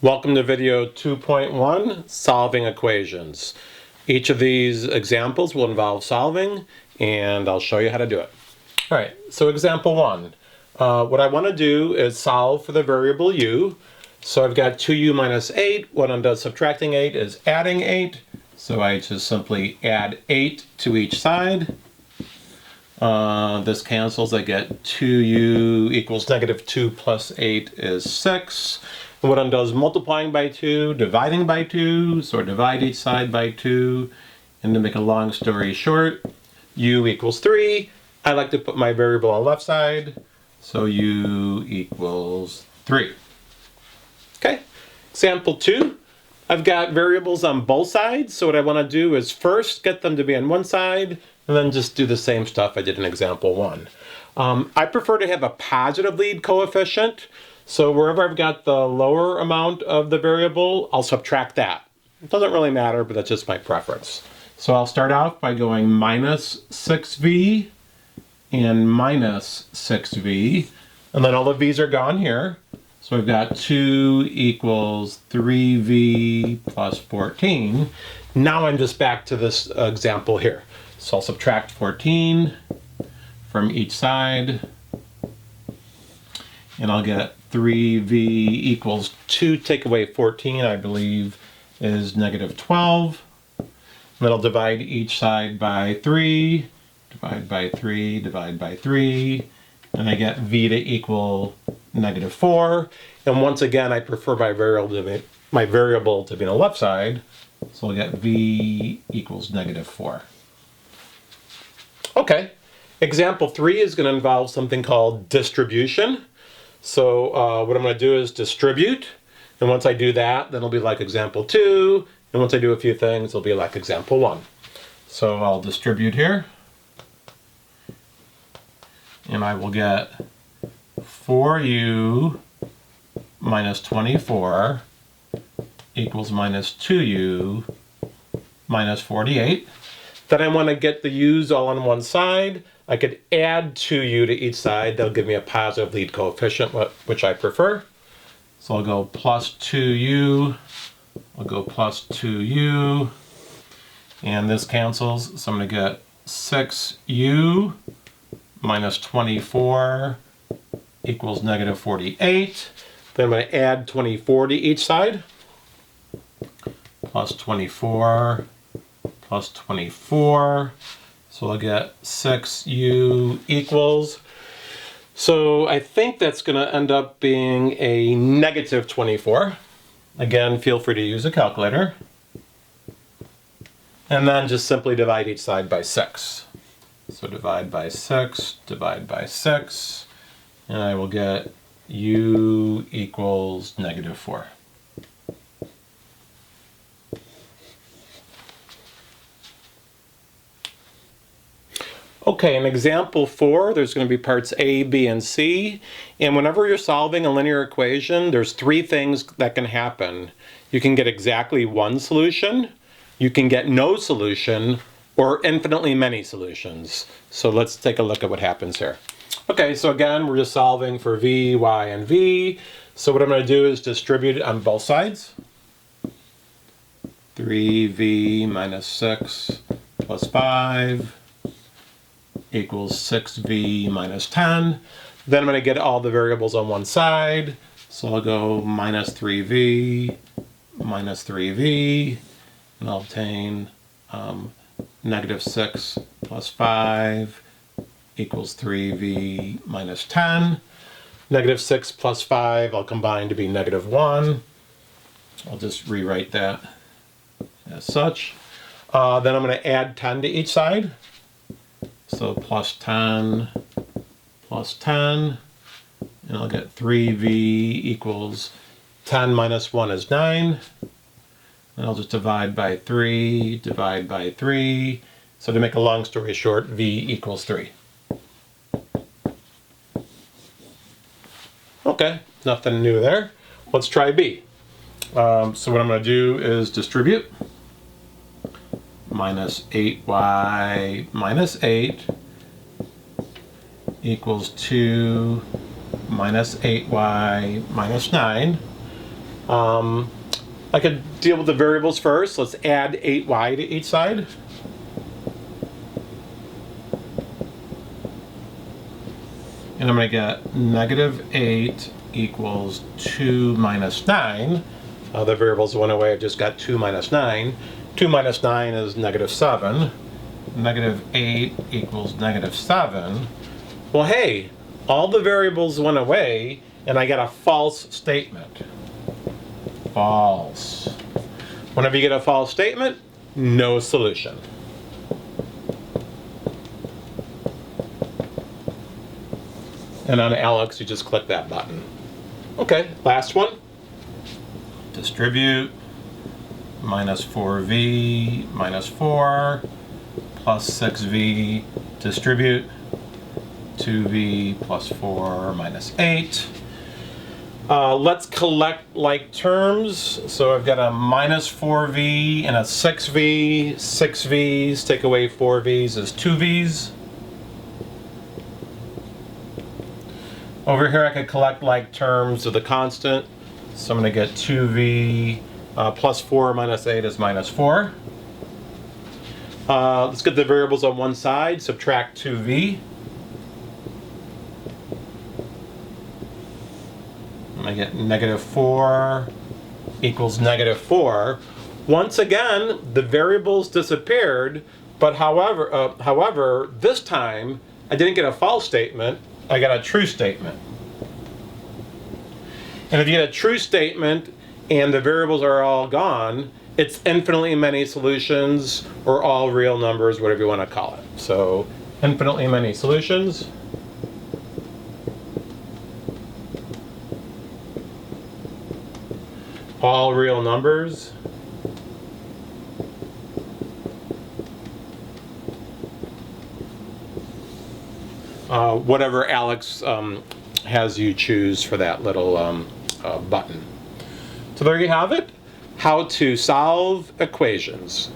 Welcome to video 2.1, solving equations. Each of these examples will involve solving, and I'll show you how to do it. All right, so example 1. What I want to do is solve for the variable u. So I've got 2u minus 8. What I'm doing subtracting 8 is adding 8. So I just simply add 8 to each side. This cancels. I get 2u equals negative 2 plus 8 is 6. And what I'm doing is multiplying by 2, dividing by 2, so divide each side by 2. And to make a long story short, u equals 3. I like to put my variable on the left side, so u equals 3. Okay, example 2. I've got variables on both sides, so what I want to do is first get them to be on one side, and then just do the same stuff I did in example 1. I prefer to have a positive lead coefficient, so wherever I've got the lower amount of the variable, I'll subtract that. It doesn't really matter, but that's just my preference. So I'll start out by going minus 6v and minus 6v, and then all the v's are gone here. So we've got 2 equals 3v plus 14. Now I'm just back to this example here. So I'll subtract 14 from each side, and I'll get 3v equals 2 take away 14, I believe, is negative 12. And then I'll divide each side by 3, divide by 3, divide by 3, and I get v to equal negative 4. And once again, I prefer my variable to be on the left side, so I'll get v equals negative 4. Okay, example 3 is going to involve something called distribution. So what I'm going to do is distribute, and once I do that, then it'll be like example 2, and once I do a few things, it'll be like example 1. So I'll distribute here, and I will get 4u minus 24 equals minus 2u minus 48. Then I want to get the u's all on one side. I could add 2u to each side. That'll give me a positive lead coefficient, which I prefer. So I'll go plus 2u, I'll go plus 2u, and this cancels, so I'm going to get 6u minus 24 equals negative 48. Then I'm going to add 24 to each side. Plus 24 plus 24. So I'll get 6u equals. So I think that's going to end up being a negative 24. Again, feel free to use a calculator. And then just simply divide each side by 6. So divide by 6, divide by 6, and I will get u equals negative 4. Okay, in example 4, there's going to be parts A, B, and C. And whenever you're solving a linear equation, there's 3 things that can happen. You can get exactly one solution, you can get no solution, or infinitely many solutions. So let's take a look at what happens here. Okay, so again, we're just solving for v, y, and v. So what I'm going to do is distribute it on both sides. 3v minus 6 plus 5 equals 6v minus 10. Then I'm going to get all the variables on one side. So I'll go minus 3v, and I'll obtain negative 6 plus 5 equals 3v minus 10. Negative 6 plus 5 I'll combine to be negative 1. I'll just rewrite that as such. Then I'm going to add 10 to each side. So plus 10 plus 10, and I'll get 3v equals 10 minus 1 is 9. And I'll just divide by 3, divide by 3. So to make a long story short, v equals 3. Okay, nothing new there. Let's try B. So what I'm going to do is distribute. Minus 8y minus 8 equals 2 minus 8y minus 9. I could deal with the variables first. Let's add 8y to each side. And I'm going to get negative 8 equals 2 minus 9. The variables went away. I just got 2 minus 9. 2 minus 9 is negative 7. Negative 8 equals negative 7. Well, hey, all the variables went away, and I got a false statement. False. Whenever you get a false statement, no solution. And on Alex, you just click that button. Okay, last one. Distribute minus 4v minus 4 plus 6v. Distribute 2v plus 4 minus 8. Let's collect like terms. So I've got a minus 4v and a 6v. 6v's, take away 4v's is 2v's. Over here I could collect like terms of the constant. So I'm going to get 2v plus 4 minus 8 is minus 4. Let's get the variables on one side. Subtract 2v. I get negative 4 equals negative 4. Once again, the variables disappeared, but however, this time I didn't get a false statement, I got a true statement. And if you get a true statement and the variables are all gone, it's infinitely many solutions, or all real numbers, whatever you want to call it. So infinitely many solutions. All real numbers. Whatever Alex has you choose for that little button. So there you have it. How to solve equations.